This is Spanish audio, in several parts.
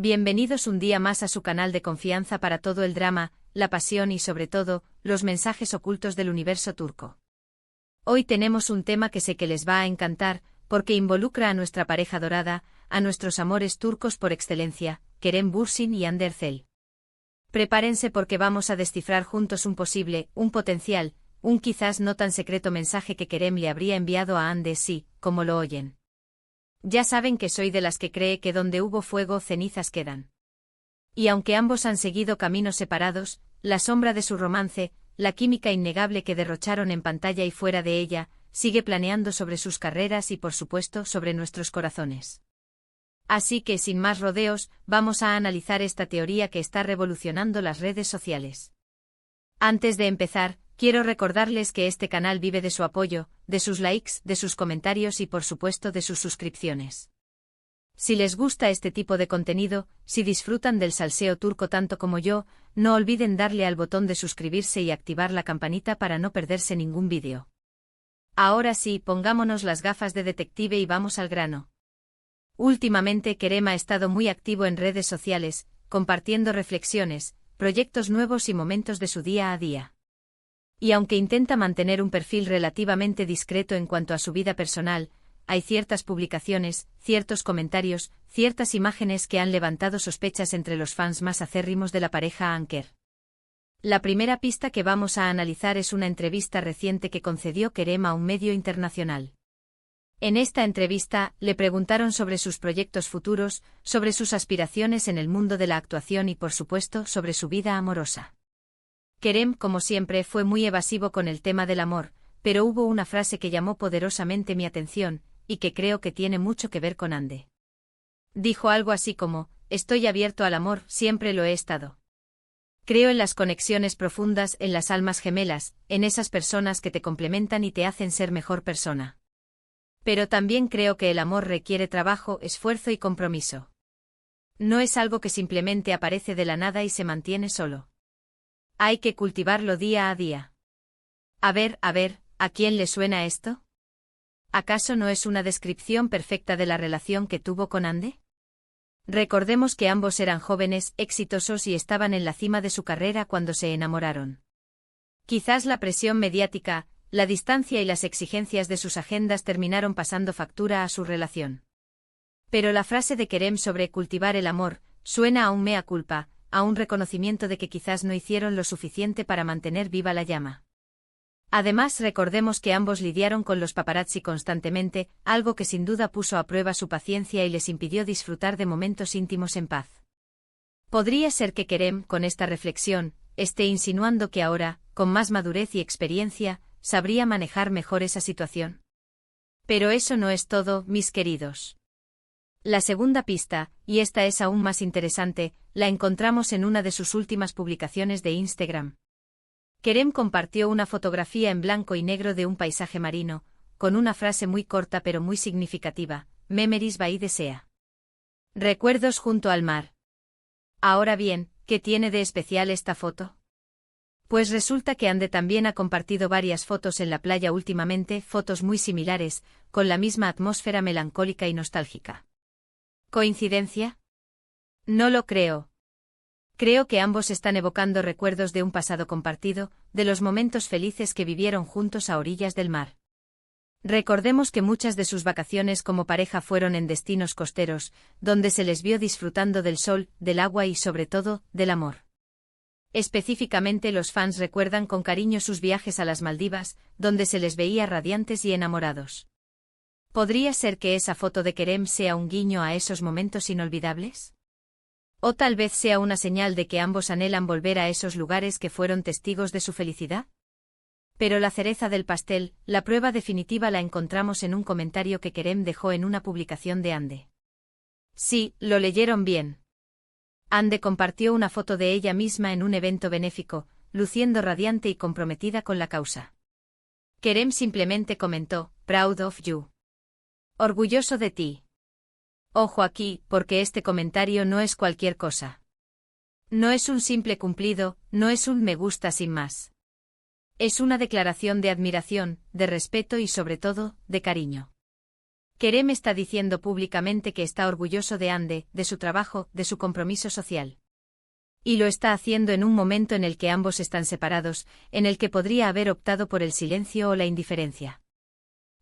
Bienvenidos un día más a su canal de confianza para todo el drama, la pasión y sobre todo, los mensajes ocultos del universo turco. Hoy tenemos un tema que sé que les va a encantar, porque involucra a nuestra pareja dorada, a nuestros amores turcos por excelencia, Kerem Bürsin y Hande Erçel. Prepárense porque vamos a descifrar juntos un posible, un potencial, un quizás no tan secreto mensaje que Kerem le habría enviado a Hande, sí, como lo oyen. Ya saben que soy de las que cree que donde hubo fuego cenizas quedan. Y aunque ambos han seguido caminos separados, la sombra de su romance, la química innegable que derrocharon en pantalla y fuera de ella, sigue planeando sobre sus carreras y por supuesto sobre nuestros corazones. Así que sin más rodeos, vamos a analizar esta teoría que está revolucionando las redes sociales. Antes de empezar, quiero recordarles que este canal vive de su apoyo, de sus likes, de sus comentarios y por supuesto de sus suscripciones. Si les gusta este tipo de contenido, si disfrutan del salseo turco tanto como yo, no olviden darle al botón de suscribirse y activar la campanita para no perderse ningún vídeo. Ahora sí, pongámonos las gafas de detective y vamos al grano. Últimamente Kerem ha estado muy activo en redes sociales, compartiendo reflexiones, proyectos nuevos y momentos de su día a día. Y aunque intenta mantener un perfil relativamente discreto en cuanto a su vida personal, hay ciertas publicaciones, ciertos comentarios, ciertas imágenes que han levantado sospechas entre los fans más acérrimos de la pareja Anker. La primera pista que vamos a analizar es una entrevista reciente que concedió Kerem a un medio internacional. En esta entrevista, le preguntaron sobre sus proyectos futuros, sobre sus aspiraciones en el mundo de la actuación y por supuesto sobre su vida amorosa. Kerem, como siempre, fue muy evasivo con el tema del amor, pero hubo una frase que llamó poderosamente mi atención, y que creo que tiene mucho que ver con Hande. Dijo algo así como, estoy abierto al amor, siempre lo he estado. Creo en las conexiones profundas, en las almas gemelas, en esas personas que te complementan y te hacen ser mejor persona. Pero también creo que el amor requiere trabajo, esfuerzo y compromiso. No es algo que simplemente aparece de la nada y se mantiene solo. Hay que cultivarlo día a día. A ver, ¿a quién le suena esto? ¿Acaso no es una descripción perfecta de la relación que tuvo con Hande? Recordemos que ambos eran jóvenes, exitosos y estaban en la cima de su carrera cuando se enamoraron. Quizás la presión mediática, la distancia y las exigencias de sus agendas terminaron pasando factura a su relación. Pero la frase de Kerem sobre cultivar el amor, suena a un mea culpa, a un reconocimiento de que quizás no hicieron lo suficiente para mantener viva la llama. Además, recordemos que ambos lidiaron con los paparazzi constantemente, algo que sin duda puso a prueba su paciencia y les impidió disfrutar de momentos íntimos en paz. ¿Podría ser que Kerem, con esta reflexión, esté insinuando que ahora, con más madurez y experiencia, sabría manejar mejor esa situación? Pero eso no es todo, mis queridos. La segunda pista, y esta es aún más interesante, la encontramos en una de sus últimas publicaciones de Instagram. Kerem compartió una fotografía en blanco y negro de un paisaje marino, con una frase muy corta pero muy significativa, Memories by the Sea. Recuerdos junto al mar. Ahora bien, ¿qué tiene de especial esta foto? Pues resulta que Hande también ha compartido varias fotos en la playa últimamente, fotos muy similares, con la misma atmósfera melancólica y nostálgica. ¿Coincidencia? No lo creo. Creo que ambos están evocando recuerdos de un pasado compartido, de los momentos felices que vivieron juntos a orillas del mar. Recordemos que muchas de sus vacaciones como pareja fueron en destinos costeros, donde se les vio disfrutando del sol, del agua y sobre todo, del amor. Específicamente los fans recuerdan con cariño sus viajes a las Maldivas, donde se les veía radiantes y enamorados. ¿Podría ser que esa foto de Kerem sea un guiño a esos momentos inolvidables? ¿O tal vez sea una señal de que ambos anhelan volver a esos lugares que fueron testigos de su felicidad? Pero la cereza del pastel, la prueba definitiva la encontramos en un comentario que Kerem dejó en una publicación de Hande. Sí, lo leyeron bien. Hande compartió una foto de ella misma en un evento benéfico, luciendo radiante y comprometida con la causa. Kerem simplemente comentó, "Proud of you". Orgulloso de ti. Ojo aquí, porque este comentario no es cualquier cosa. No es un simple cumplido, no es un me gusta sin más. Es una declaración de admiración, de respeto y sobre todo, de cariño. Kerem está diciendo públicamente que está orgulloso de Ande, de su trabajo, de su compromiso social. Y lo está haciendo en un momento en el que ambos están separados, en el que podría haber optado por el silencio o la indiferencia.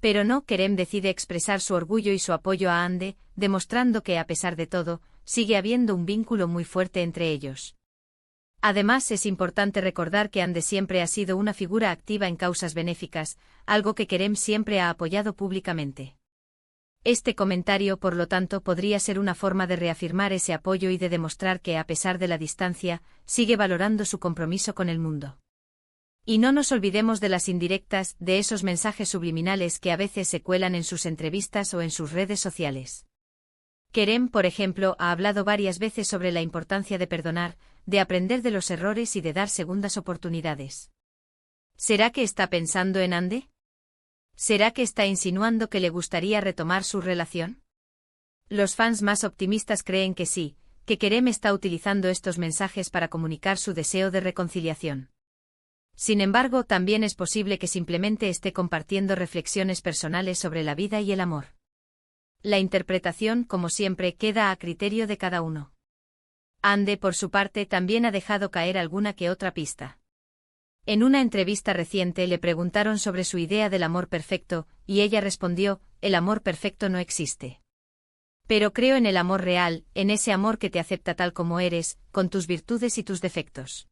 Pero no, Kerem decide expresar su orgullo y su apoyo a Ande, demostrando que a pesar de todo, sigue habiendo un vínculo muy fuerte entre ellos. Además, es importante recordar que Ande siempre ha sido una figura activa en causas benéficas, algo que Kerem siempre ha apoyado públicamente. Este comentario, por lo tanto, podría ser una forma de reafirmar ese apoyo y de demostrar que, a pesar de la distancia, sigue valorando su compromiso con el mundo. Y no nos olvidemos de las indirectas, de esos mensajes subliminales que a veces se cuelan en sus entrevistas o en sus redes sociales. Kerem, por ejemplo, ha hablado varias veces sobre la importancia de perdonar, de aprender de los errores y de dar segundas oportunidades. ¿Será que está pensando en Ande? ¿Será que está insinuando que le gustaría retomar su relación? Los fans más optimistas creen que sí, que Kerem está utilizando estos mensajes para comunicar su deseo de reconciliación. Sin embargo, también es posible que simplemente esté compartiendo reflexiones personales sobre la vida y el amor. La interpretación, como siempre, queda a criterio de cada uno. Ande, por su parte, también ha dejado caer alguna que otra pista. En una entrevista reciente le preguntaron sobre su idea del amor perfecto, y ella respondió: el amor perfecto no existe. Pero creo en el amor real, en ese amor que te acepta tal como eres, con tus virtudes y tus defectos.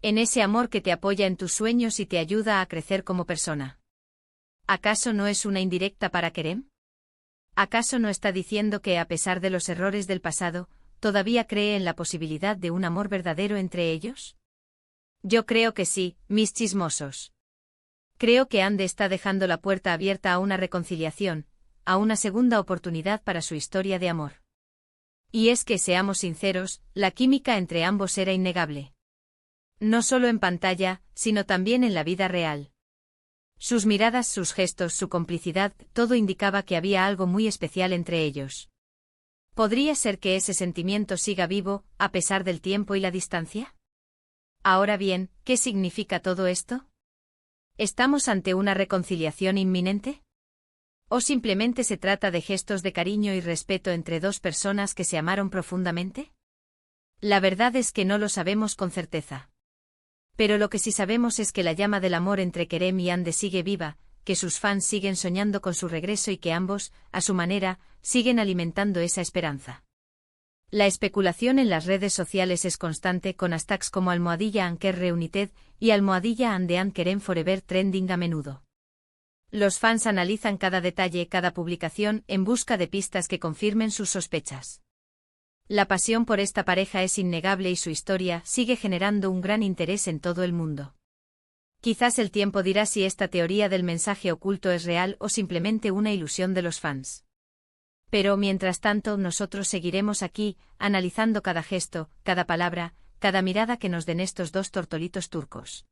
En ese amor que te apoya en tus sueños y te ayuda a crecer como persona. ¿Acaso no es una indirecta para Kerem? ¿Acaso no está diciendo que, a pesar de los errores del pasado, todavía cree en la posibilidad de un amor verdadero entre ellos? Yo creo que sí, mis chismosos. Creo que Ande está dejando la puerta abierta a una reconciliación, a una segunda oportunidad para su historia de amor. Y es que, seamos sinceros, la química entre ambos era innegable. No solo en pantalla, sino también en la vida real. Sus miradas, sus gestos, su complicidad, todo indicaba que había algo muy especial entre ellos. ¿Podría ser que ese sentimiento siga vivo, a pesar del tiempo y la distancia? Ahora bien, ¿qué significa todo esto? ¿Estamos ante una reconciliación inminente? ¿O simplemente se trata de gestos de cariño y respeto entre dos personas que se amaron profundamente? La verdad es que no lo sabemos con certeza. Pero lo que sí sabemos es que la llama del amor entre Kerem y Ande sigue viva, que sus fans siguen soñando con su regreso y que ambos, a su manera, siguen alimentando esa esperanza. La especulación en las redes sociales es constante, con hashtags como #Anker Reunited y #Ande Kerem Forever trending a menudo. Los fans analizan cada detalle, cada publicación, en busca de pistas que confirmen sus sospechas. La pasión por esta pareja es innegable y su historia sigue generando un gran interés en todo el mundo. Quizás el tiempo dirá si esta teoría del mensaje oculto es real o simplemente una ilusión de los fans. Pero mientras tanto nosotros seguiremos aquí, analizando cada gesto, cada palabra, cada mirada que nos den estos dos tortolitos turcos.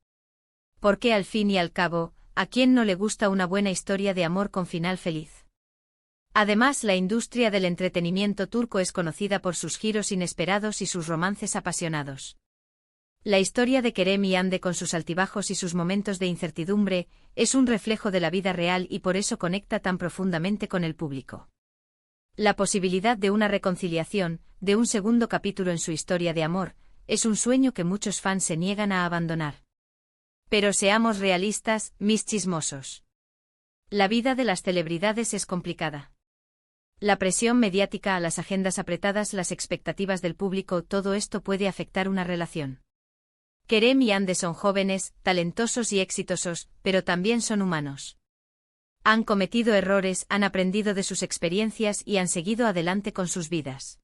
Porque al fin y al cabo, ¿a quién no le gusta una buena historia de amor con final feliz? Además, la industria del entretenimiento turco es conocida por sus giros inesperados y sus romances apasionados. La historia de Kerem y Ande, con sus altibajos y sus momentos de incertidumbre, es un reflejo de la vida real y por eso conecta tan profundamente con el público. La posibilidad de una reconciliación, de un segundo capítulo en su historia de amor, es un sueño que muchos fans se niegan a abandonar. Pero seamos realistas, mis chismosos. La vida de las celebridades es complicada. La presión mediática, las agendas apretadas, las expectativas del público, todo esto puede afectar una relación. Kerem y Ande son jóvenes, talentosos y exitosos, pero también son humanos. Han cometido errores, han aprendido de sus experiencias y han seguido adelante con sus vidas.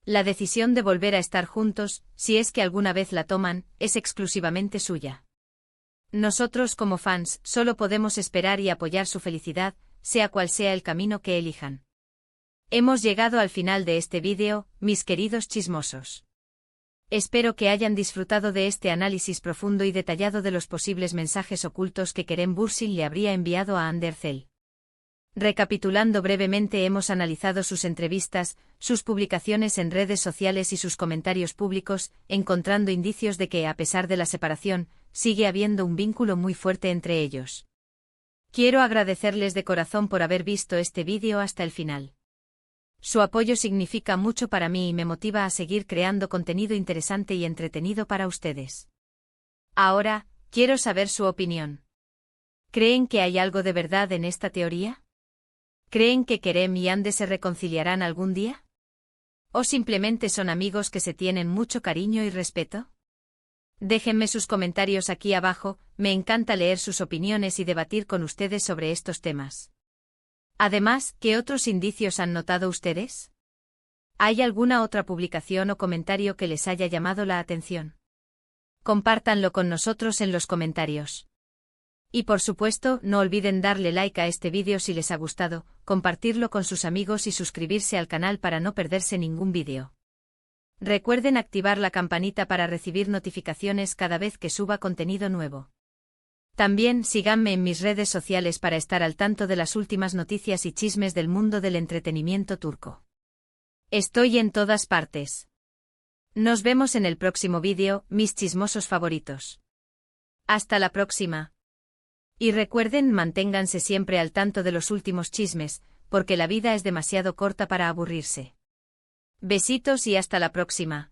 La decisión de volver a estar juntos, si es que alguna vez la toman, es exclusivamente suya. Nosotros como fans solo podemos esperar y apoyar su felicidad, sea cual sea el camino que elijan. Hemos llegado al final de este vídeo, mis queridos chismosos. Espero que hayan disfrutado de este análisis profundo y detallado de los posibles mensajes ocultos que Kerem Bürsin le habría enviado a Hande Erçel. Recapitulando brevemente, hemos analizado sus entrevistas, sus publicaciones en redes sociales y sus comentarios públicos, encontrando indicios de que, a pesar de la separación, sigue habiendo un vínculo muy fuerte entre ellos. Quiero agradecerles de corazón por haber visto este vídeo hasta el final. Su apoyo significa mucho para mí y me motiva a seguir creando contenido interesante y entretenido para ustedes. Ahora, quiero saber su opinión. ¿Creen que hay algo de verdad en esta teoría? ¿Creen que Kerem y Ande se reconciliarán algún día? ¿O simplemente son amigos que se tienen mucho cariño y respeto? Déjenme sus comentarios aquí abajo, me encanta leer sus opiniones y debatir con ustedes sobre estos temas. Además, ¿qué otros indicios han notado ustedes? ¿Hay alguna otra publicación o comentario que les haya llamado la atención? Compártanlo con nosotros en los comentarios. Y por supuesto, no olviden darle like a este vídeo si les ha gustado, compartirlo con sus amigos y suscribirse al canal para no perderse ningún vídeo. Recuerden activar la campanita para recibir notificaciones cada vez que suba contenido nuevo. También síganme en mis redes sociales para estar al tanto de las últimas noticias y chismes del mundo del entretenimiento turco. Estoy en todas partes. Nos vemos en el próximo vídeo, mis chismosos favoritos. Hasta la próxima. Y recuerden, manténganse siempre al tanto de los últimos chismes, porque la vida es demasiado corta para aburrirse. Besitos y hasta la próxima.